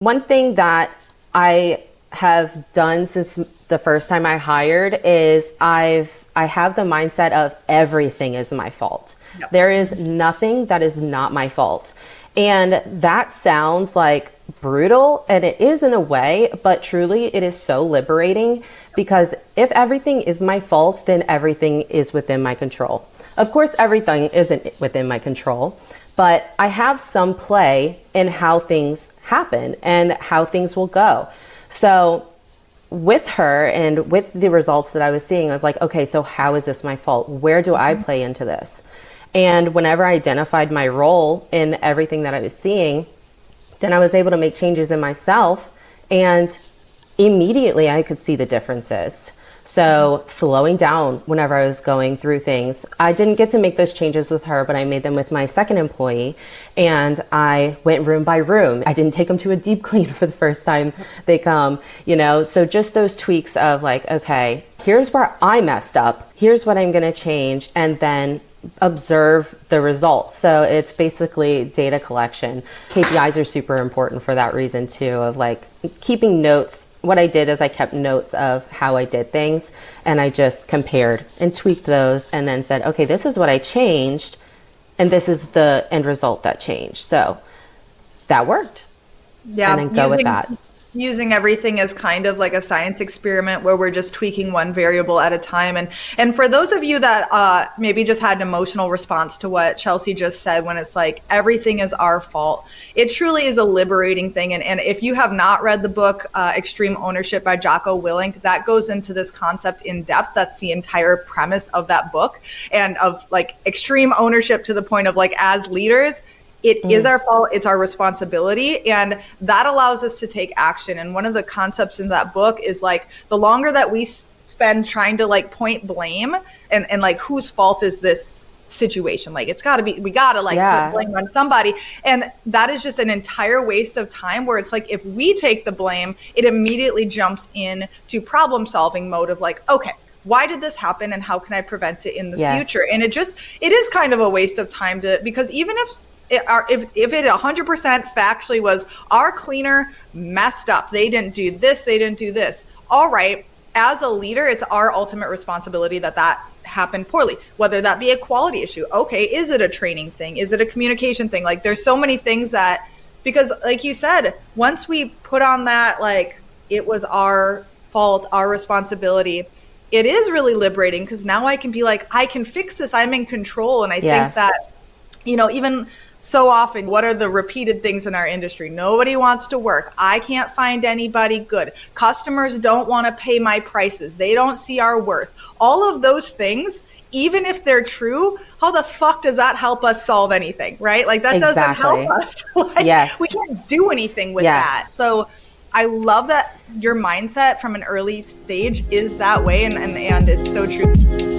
One thing that I have done since the first time I hired is I have the mindset of everything is my fault. Yep. There is nothing that is not my fault. And that sounds like brutal, and it is in a way, but truly it is so liberating, because if everything is my fault, then everything is within my control. Of course, everything isn't within my control, but I have some play in how things happen and how things will go. So with her and with the results that I was seeing, I was like, okay, so how is this my fault? Where do I play into this? And whenever I identified my role in everything that I was seeing, then I was able to make changes in myself, and immediately I could see the differences. So slowing down whenever I was going through things. I didn't get to make those changes with her, but I made them with my second employee, and I went room by room. I didn't take them to a deep clean for the first time they come, so just those tweaks of like, okay, here's where I messed up. Here's what I'm going to change, and then observe the results. So it's basically data collection. KPIs are super important for that reason too, of like keeping notes. What I did is I kept notes of how I did things, and I just compared and tweaked those and then said, okay, this is what I changed, and this is the end result that changed. So that worked. Yeah. And then go with that. Using everything as kind of like a science experiment where we're just tweaking one variable at a time. And for those of you that maybe just had an emotional response to what Chelsea just said, when it's like, everything is our fault, it truly is a liberating thing. And if you have not read the book, Extreme Ownership by Jocko Willink, that goes into this concept in depth. That's the entire premise of that book, and of like extreme ownership to the point of like, as leaders, it is our fault. It's our responsibility. And that allows us to take action. And one of the concepts in that book is like, the longer that we spend trying to like point blame and like, whose fault is this situation? Like, it's gotta be, we gotta like put blame on somebody. And that is just an entire waste of time, where it's like, if we take the blame, it immediately jumps in to problem solving mode of like, okay, why did this happen and how can I prevent it in the future? And it is kind of a waste of time because even if it 100% factually was, our cleaner messed up, they didn't do this, they didn't do this. All right, as a leader, it's our ultimate responsibility that happened poorly, whether that be a quality issue. Okay, is it a training thing? Is it a communication thing? Like, there's so many things that, because like you said, once we put on that, like, it was our fault, our responsibility, it is really liberating, because now I can be like, I can fix this, I'm in control. And I think that, even so often, what are the repeated things in our industry? Nobody wants to work. I can't find anybody good. Customers don't want to pay my prices. They don't see our worth. All of those things, even if they're true, how the fuck does that help us solve anything, right? Like, that doesn't help us. Like, we can't do anything with that. So I love that your mindset from an early stage is that way, and it's so true.